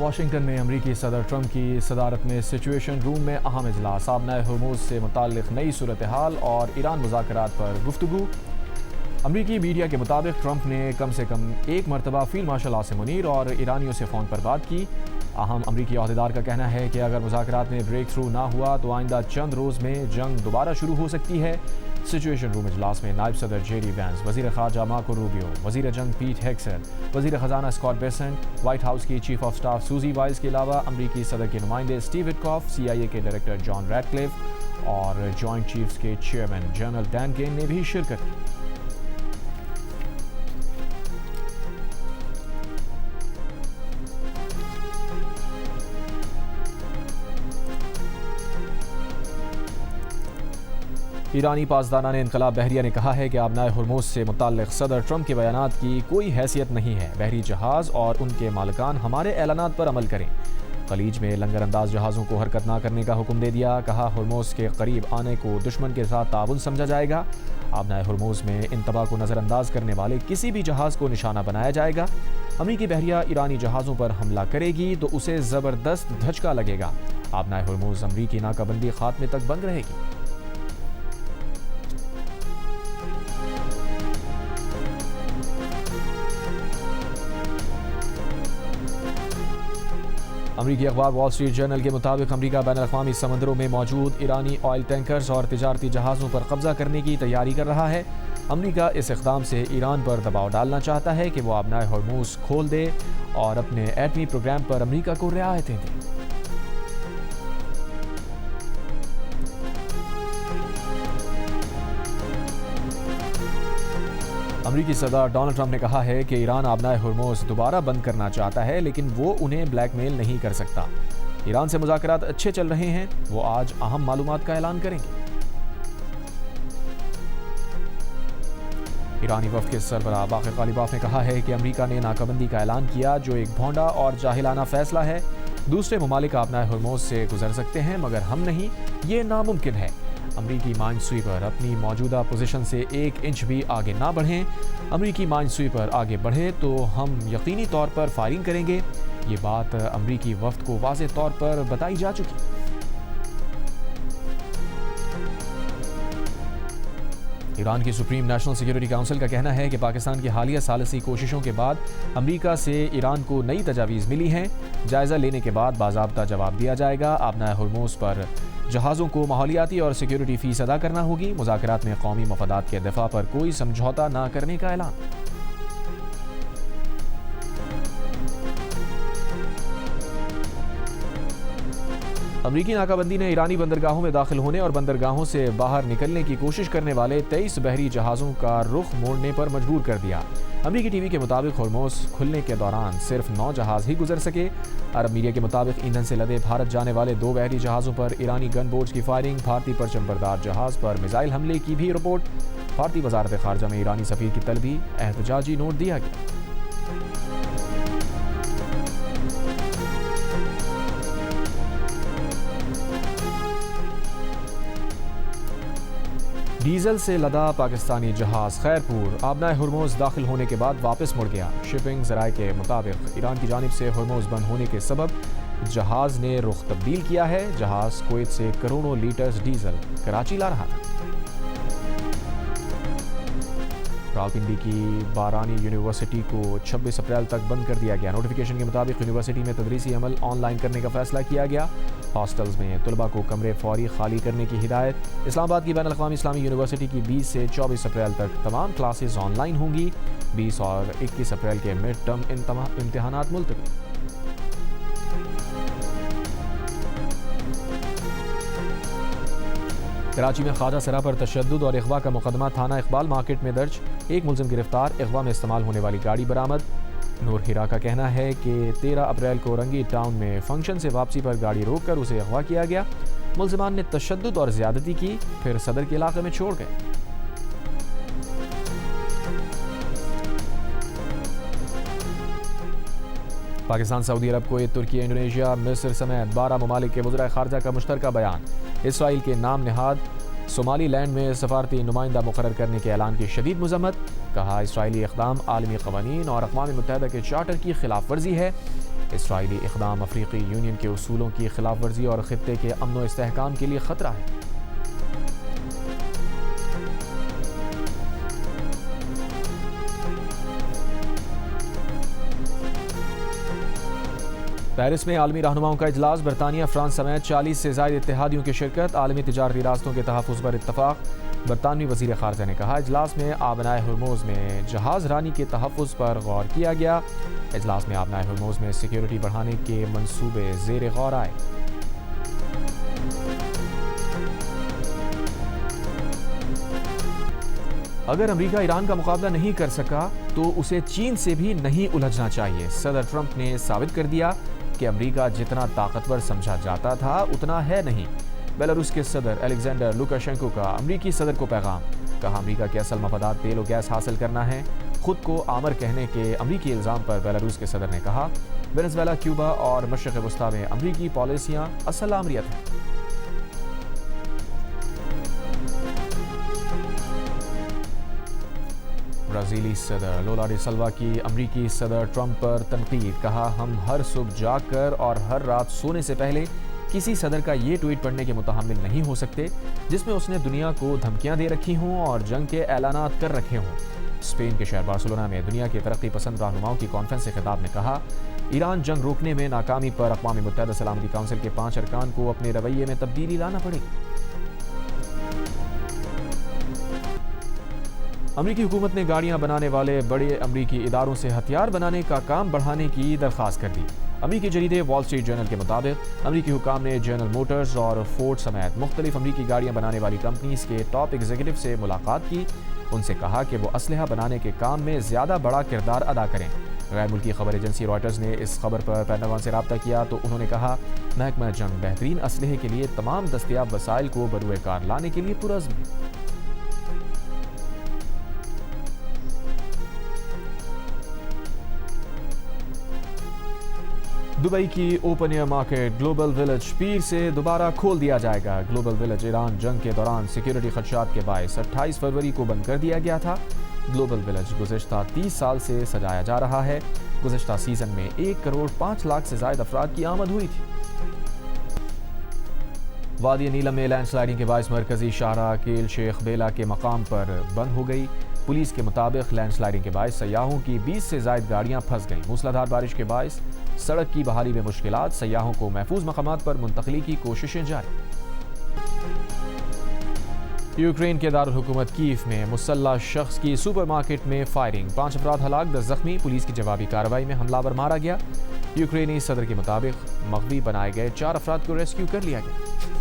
Washington میں امریکی صدر ٹرمپ کی صدارت میں سچویشن روم میں اہم اجلاس، آبنائے ہرموز سے متعلق نئی صورتحال اور ایران مذاکرات پر گفتگو۔ امریکی میڈیا کے مطابق ٹرمپ نے کم سے کم ایک مرتبہ فیلڈ مارشل عاصم منیر اور ایرانیوں سے فون پر بات کی۔ اہم امریکی عہدیدار کا کہنا ہے کہ اگر مذاکرات میں بریک تھرو نہ ہوا تو آئندہ چند روز میں جنگ دوبارہ شروع ہو سکتی ہے۔ سچویشن روم اجلاس میں نائب صدر جے ڈی وینس، وزیر خارجہ مارکو روبیو، وزیر جنگ پیٹ ہیگسیت، وزیر خزانہ اسکاٹ بیسنٹ، وائٹ ہاؤس کی چیف آف سٹاف سوزی وائلز کے علاوہ امریکی صدر کے نمائندے اسٹیو وٹکاف، سی آئی اے کے ڈائریکٹر جان ریڈکلف اور جوائنٹ چیفز کے چیئرمین جنرل ڈین کین نے بھی شرکت کی۔ ایرانی پاسداران انقلاب بحریہ نے کہا ہے کہ آبنائے ہرموز سے متعلق صدر ٹرمپ کے بیانات کی کوئی حیثیت نہیں ہے۔ بحری جہاز اور ان کے مالکان ہمارے اعلانات پر عمل کریں۔ خلیج میں لنگر انداز جہازوں کو حرکت نہ کرنے کا حکم دے دیا، کہا ہرموز کے قریب آنے کو دشمن کے ساتھ تعاون سمجھا جائے گا۔ آبنائے ہرموز میں انتباہ کو نظر انداز کرنے والے کسی بھی جہاز کو نشانہ بنایا جائے گا۔ امریکی بحریہ ایرانی جہازوں پر حملہ کرے گی تو اسے زبردست دھچکا لگے گا۔ آبنائے ہرموز امریکی ناکہ بندی خاتمے تک بند رہے گی۔ امریکی اخبار وال اسٹریٹ جرنل کے مطابق امریکہ بین الاقوامی سمندروں میں موجود ایرانی آئل ٹینکرز اور تجارتی جہازوں پر قبضہ کرنے کی تیاری کر رہا ہے۔ امریکہ اس اقدام سے ایران پر دباؤ ڈالنا چاہتا ہے کہ وہ آبنائے ہرموز کھول دے اور اپنے ایٹمی پروگرام پر امریکہ کو رعایتیں دے۔ امریکی صدر ڈونلڈ ٹرمپ نے کہا ہے کہ ایران آبنائے ہرموز دوبارہ بند کرنا چاہتا ہے لیکن وہ انہیں بلیک میل نہیں کر سکتا۔ ایران سے مذاکرات اچھے چل رہے ہیں، وہ آج اہم معلومات کا اعلان کریں گے۔ ایرانی وفد کے سربراہ باقر غالیباف نے کہا ہے کہ امریکہ نے ناکہ بندی کا اعلان کیا جو ایک بھونڈا اور جاہلانہ فیصلہ ہے۔ دوسرے ممالک آبنائے ہرموز سے گزر سکتے ہیں مگر ہم نہیں، یہ ناممکن ہے۔ امریکی مائن سویپر اپنی موجودہ پوزیشن سے 1 انچ بھی آگے نہ بڑھیں۔ امریکی مائن سویپر آگے بڑھے تو ہم یقینی طور پر فائرنگ کریں گے۔ یہ بات امریکی وفد کو واضح طور پر بتائی جا چکی۔ ایران کی سپریم نیشنل سیکیورٹی کونسل کا کہنا ہے کہ پاکستان کی حالیہ ثالثی کوششوں کے بعد امریکہ سے ایران کو نئی تجاویز ملی ہیں۔ جائزہ لینے کے بعد باضابطہ جواب دیا جائے گا۔ آبنائے ہرموز پر جہازوں کو ماحولیاتی اور سیکیورٹی فیس ادا کرنا ہوگی۔ مذاکرات میں قومی مفادات کے دفاع پر کوئی سمجھوتہ نہ کرنے کا اعلان۔ امریکی ناکہ بندی نے ایرانی بندرگاہوں میں داخل ہونے اور بندرگاہوں سے باہر نکلنے کی کوشش کرنے والے 23 بحری جہازوں کا رخ موڑنے پر مجبور کر دیا۔ امریکی ٹی وی کے مطابق ہرموز کھلنے کے دوران صرف 9 جہاز ہی گزر سکے۔ عرب میڈیا کے مطابق ایندھن سے لدے بھارت جانے والے 2 بحری جہازوں پر ایرانی گن بوٹس کی فائرنگ، بھارتی پرچم بردار جہاز پر میزائل حملے کی بھی رپورٹ۔ بھارتی وزارت خارجہ میں ایرانی سفیر کی طلبی، احتجاجی نوٹ دیا گیا۔ ڈیزل سے لدا پاکستانی جہاز خیرپور آبنائے ہرموز داخل ہونے کے بعد واپس مڑ گیا۔ شپنگ ذرائع کے مطابق ایران کی جانب سے ہرموز بند ہونے کے سبب جہاز نے رخ تبدیل کیا ہے۔ جہاز کویت سے کروڑوں لیٹرز ڈیزل کراچی لا رہا تھا۔ راولپنڈی کی بارانی یونیورسٹی کو 26 اپریل تک بند کر دیا گیا۔ نوٹیفیکیشن کے مطابق یونیورسٹی میں تدریسی عمل آن لائن کرنے کا فیصلہ کیا گیا۔ ہاسٹلز میں طلباء کو کمرے فوری خالی کرنے کی ہدایت۔ اسلام آباد کی بین الاقوامی اسلامی یونیورسٹی کی 20 سے 24 اپریل تک تمام کلاسز آن لائن ہوں گی۔ 20 اور 21 اپریل کے مڈ ٹرم امتحانات ملتوی۔ کراچی میں خواجہ سرا پر تشدد اور اغوا کا مقدمہ تھانہ اقبال مارکیٹ میں درج، 1 ملزم گرفتار، اغوا میں استعمال ہونے والی گاڑی برآمد۔ نور ہیرا کا کہنا ہے کہ 13 اپریل کو رنگی ٹاؤن میں فنکشن سے واپسی پر گاڑی روک کر اسے اغوا کیا گیا۔ ملزمان نے تشدد اور زیادتی کی، پھر صدر کے علاقے میں چھوڑ گئے۔ پاکستان، سعودی عرب، کویت، ترکی، انڈونیشیا، مصر سمیت 12 ممالک کے وزرائے خارجہ کا مشترکہ بیان۔ اسرائیل کے نام نہاد صومالی لینڈ میں سفارتی نمائندہ مقرر کرنے کے اعلان کی شدید مذمت، کہا اسرائیلی اقدام عالمی قوانین اور اقوام متحدہ کے چارٹر کی خلاف ورزی ہے۔ اسرائیلی اقدام افریقی یونین کے اصولوں کی خلاف ورزی اور خطے کے امن و استحکام کے لیے خطرہ ہے۔ پیرس میں عالمی رہنماؤں کا اجلاس، برطانیہ، فرانس سمیت 40 سے زائد اتحادیوں کی شرکت، عالمی تجارتی راستوں کے تحفظ پر اتفاق۔ برطانوی وزیر خارجہ نے کہا اجلاس میں آبنائے ہرموز میں جہاز رانی کے تحفظ پر غور کیا گیا۔ اجلاس میں آبنائے ہرموز میں سیکیورٹی بڑھانے کے منصوبے زیر غور آئے۔ اگر امریکہ ایران کا مقابلہ نہیں کر سکا تو اسے چین سے بھی نہیں الجھنا چاہیے۔ صدر ٹرمپ نے ثابت کر دیا کہ امریکہ جتنا طاقتور سمجھا جاتا تھا اتنا ہے نہیں۔ بیلاروس کے صدر الیگزینڈر لوکاشینکو کا امریکی صدر کو پیغام، کہا امریکہ کے اصل مفادات تیل و گیس حاصل کرنا ہے۔ خود کو آمر کہنے کے امریکی الزام پر بیلاروس کے صدر نے کہا وینزویلا، کیوبا اور مشرق وسطیٰ میں امریکی پالیسیاں اصل آمریت ہیں۔ برازیلی صدر لولا ڈی سلوا کی امریکی صدر ٹرمپ پر تنقید، کہا ہم ہر صبح جاگ کر اور ہر رات سونے سے پہلے کسی صدر کا یہ ٹویٹ پڑھنے کے متحمل نہیں ہو سکتے جس میں اس نے دنیا کو دھمکیاں دے رکھی ہوں اور جنگ کے اعلانات کر رکھے ہوں۔ اسپین کے شہر بارسلونا میں دنیا کے ترقی پسند رہنماؤں کی کانفرنس سے خطاب میں کہا ایران جنگ روکنے میں ناکامی پر اقوام متحدہ سلامتی کونسل کے 5 ارکان کو اپنے رویے میں تبدیلی لانا پڑے گی۔ امریکی حکومت نے گاڑیاں بنانے والے بڑے امریکی اداروں سے ہتھیار بنانے کا کام بڑھانے کی درخواست کر دی۔ امریکی جریدے وال اسٹریٹ جرنل کے مطابق امریکی حکام نے جنرل موٹرز اور فورڈ سمیت مختلف امریکی گاڑیاں بنانے والی کمپنیز کے ٹاپ ایگزیکٹو سے ملاقات کی۔ ان سے کہا کہ وہ اسلحہ بنانے کے کام میں زیادہ بڑا کردار ادا کریں۔ غیر ملکی خبر ایجنسی رائٹرز نے اس خبر پر پینٹاگن سے رابطہ کیا تو انہوں نے کہا محکمہ جنگ بہترین اسلحے کے لیے تمام دستیاب وسائل کو بروئے کار لانے کے لیے پرعزم ہے۔ دبئی کی open air market global village پیر سے دوبارہ کھول دیا جائے گا۔ گلوبل ویلج ایران جنگ کے دوران سیکیورٹی خدشات کے باعث 28 فروری کو بند کر دیا گیا تھا۔ گلوبل ویلج گزشتہ 30 سال سے سجایا جا رہا ہے۔ گزشتہ سیزن میں 1 کروڑ 5 لاکھ سے زائد افراد کی آمد ہوئی تھی۔ وادی نیلم میں لینڈ سلائڈنگ کے باعث مرکزی شاہراہ کیل شیخ بیلا کے مقام پر بند ہو گئی۔ پولیس کے مطابق لینڈ سلائڈنگ کے باعث سیاحوں کی 20 سے زائد گاڑیاں پھنس گئیں۔ موسلادھار بارش کے باعث سڑک کی بحالی میں مشکلات، سیاحوں کو محفوظ مقامات پر منتقلی کی کوششیں جاری۔ یوکرین کے دارالحکومت کیف میں مسلح شخص کی سپر مارکیٹ میں فائرنگ، 5 افراد ہلاک، 10 زخمی، پولیس کی جوابی کارروائی میں حملہ آور مارا گیا۔ یوکرینی صدر کے مطابق مغوی بنائے گئے 4 افراد کو ریسکیو کر لیا گیا۔